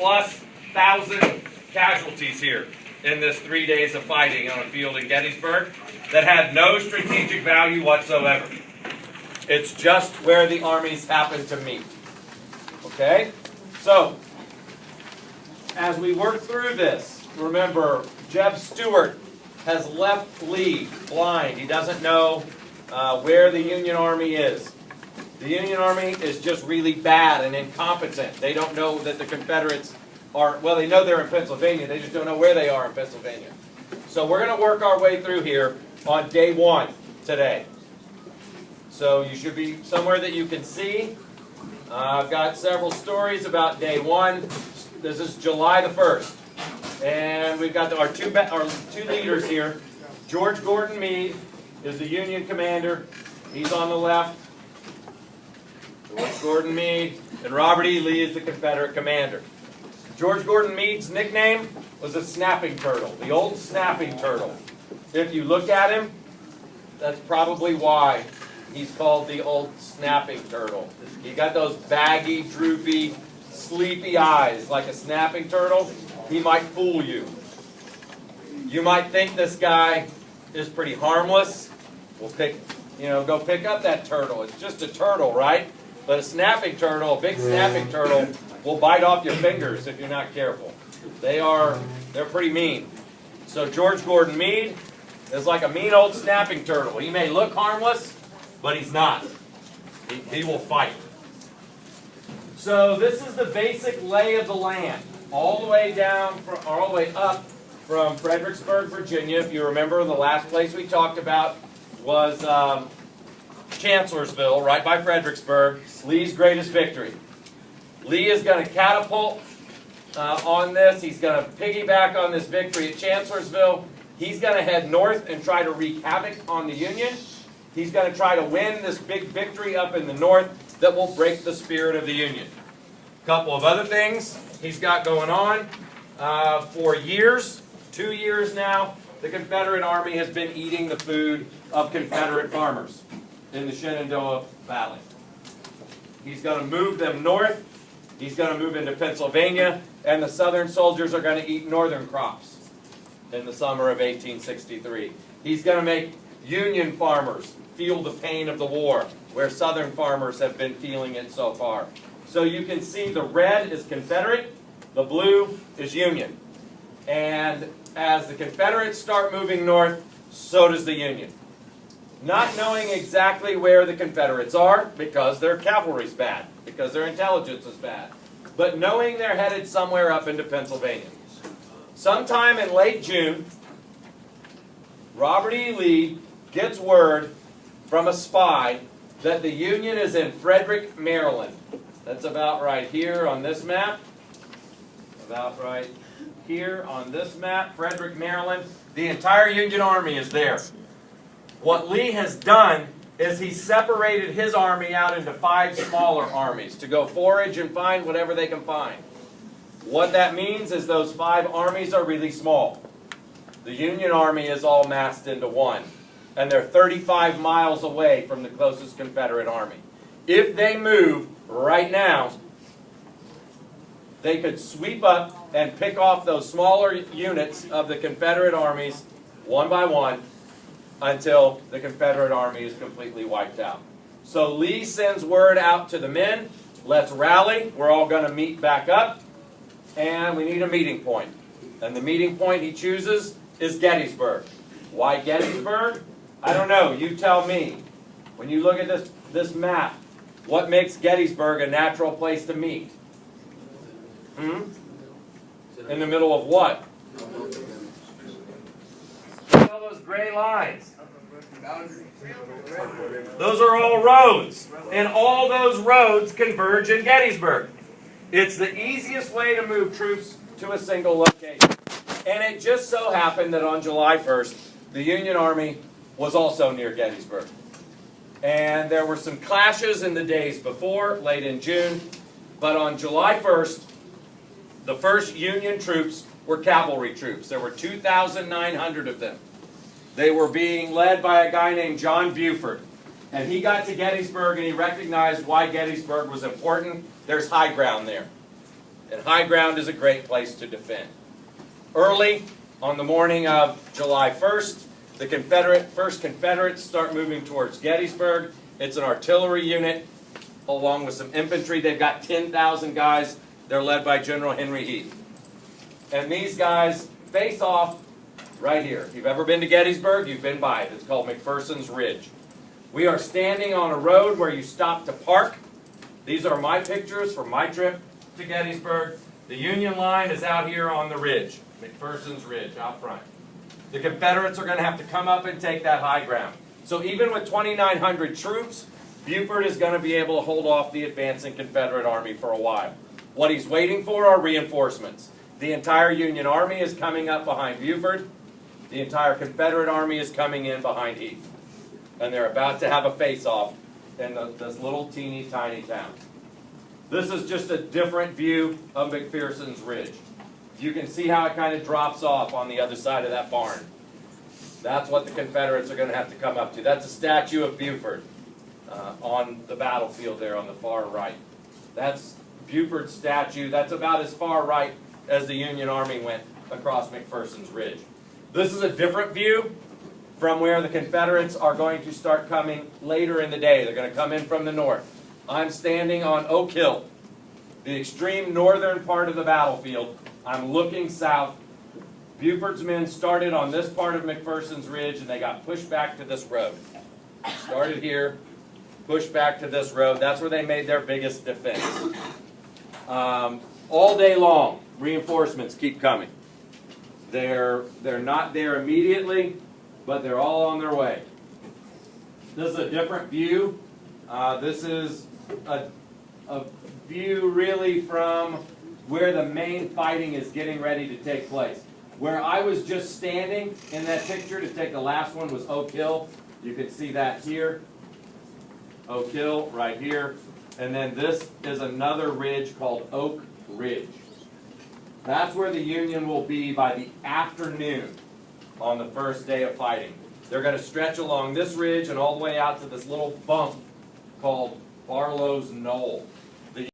plus casualties here in this 3 days of fighting on a field in Gettysburg that had no strategic value whatsoever. It's just where the armies happened to meet. Okay? So, as we work through this, remember, Jeb Stuart has left Lee blind. He doesn't know where the Union Army is. The Union Army is just really bad and incompetent. They don't know that the Confederates are, well, they know they're in Pennsylvania. They just don't know where they are in Pennsylvania. So we're going to work our way through here on day 1 today. So you should be somewhere that you can see. I've got several stories about day 1. This is July the 1st. And we've got our two leaders here. George Gordon Meade is the Union commander. He's on the left. George Gordon Meade. And Robert E. Lee is the Confederate commander. George Gordon Meade's nickname was a snapping turtle, the old snapping turtle. If you look at him, that's probably why he's called the old snapping turtle. He got those baggy, droopy, sleepy eyes like a snapping turtle. He might fool you. You might think this guy is pretty harmless. We'll go pick up that turtle. It's just a turtle, right? But a snapping turtle, a big snapping turtle, will bite off your fingers if you're not careful. They're pretty mean. So George Gordon Meade is like a mean old snapping turtle. He may look harmless, but he's not. He will fight. So this is the basic lay of the land, all the way up from Fredericksburg, Virginia. If you remember, the last place we talked about was Chancellorsville, right by Fredericksburg, Lee's greatest victory. Lee is going to catapult on this. He's going to piggyback on this victory at Chancellorsville. He's going to head north and try to wreak havoc on the Union. He's going to try to win this big victory up in the north that will break the spirit of the Union. A couple of other things he's got going on. For years, 2 years now, the Confederate Army has been eating the food of Confederate farmers in the Shenandoah Valley. He's going to move them north. He's going to move into Pennsylvania, and the Southern soldiers are going to eat Northern crops in the summer of 1863. He's going to make Union farmers feel the pain of the war, where Southern farmers have been feeling it so far. So you can see the red is Confederate, the blue is Union. And as the Confederates start moving north, so does the Union. Not knowing exactly where the Confederates are, because their cavalry's bad, because their intelligence is bad, but knowing they're headed somewhere up into Pennsylvania. Sometime in late June, Robert E. Lee gets word from a spy that the Union is in Frederick, Maryland. That's about right here on this map. About right here on this map, Frederick, Maryland. The entire Union Army is there. What Lee has done is he separated his army out into 5 smaller armies to go forage and find whatever they can find. What that means is those 5 armies are really small. The Union Army is all massed into one, and they're 35 miles away from the closest Confederate army. If they move right now, they could sweep up and pick off those smaller units of the Confederate armies one by one until the Confederate army is completely wiped out. So Lee sends word out to the men, let's rally, we're all going to meet back up, and we need a meeting point. And the meeting point he chooses is Gettysburg. Why Gettysburg? I don't know, you tell me. When you look at this map, what makes Gettysburg a natural place to meet? In the middle of what? Look at all those gray lines. Those are all roads. And all those roads converge in Gettysburg. It's the easiest way to move troops to a single location. And it just so happened that on July 1st, the Union Army was also near Gettysburg. And there were some clashes in the days before, late in June. But on July 1st, the first Union troops were cavalry troops. There were 2,900 of them. They were being led by a guy named John Buford. And he got to Gettysburg and he recognized why Gettysburg was important. There's high ground there. And high ground is a great place to defend. Early on the morning of July 1st, the first Confederates start moving towards Gettysburg. It's an artillery unit along with some infantry. They've got 10,000 guys. They're led by General Henry Heath. And these guys face off right here. If you've ever been to Gettysburg, you've been by it. It's called McPherson's Ridge. We are standing on a road where you stop to park. These are my pictures from my trip to Gettysburg. The Union line is out here on the ridge, McPherson's Ridge, out front. The Confederates are going to have to come up and take that high ground. So even with 2,900 troops, Buford is going to be able to hold off the advancing Confederate army for a while. What he's waiting for are reinforcements. The entire Union army is coming up behind Buford. The entire Confederate army is coming in behind Heath. And they're about to have a face-off in this little teeny tiny town. This is just a different view of McPherson's Ridge. You can see how it kind of drops off on the other side of that barn. That's what the Confederates are going to have to come up to. That's a statue of Buford on the battlefield there on the far right. That's Buford's statue. That's about as far right as the Union Army went across McPherson's Ridge. This is a different view from where the Confederates are going to start coming later in the day. They're going to come in from the north. I'm standing on Oak Hill, the extreme northern part of the battlefield. I'm looking south. Buford's men started on this part of McPherson's Ridge, and they got pushed back to this road. Started here, pushed back to this road. That's where they made their biggest defense. All day long, reinforcements keep coming. They're not there immediately, but they're all on their way. This is a different view. This is a view really from where the main fighting is getting ready to take place. Where I was just standing in that picture to take the last one was Oak Hill. You can see that here. Oak Hill right here. And then this is another ridge called Oak Ridge. That's where the Union will be by the afternoon on the first day of fighting. They're going to stretch along this ridge and all the way out to this little bump called Barlow's Knoll.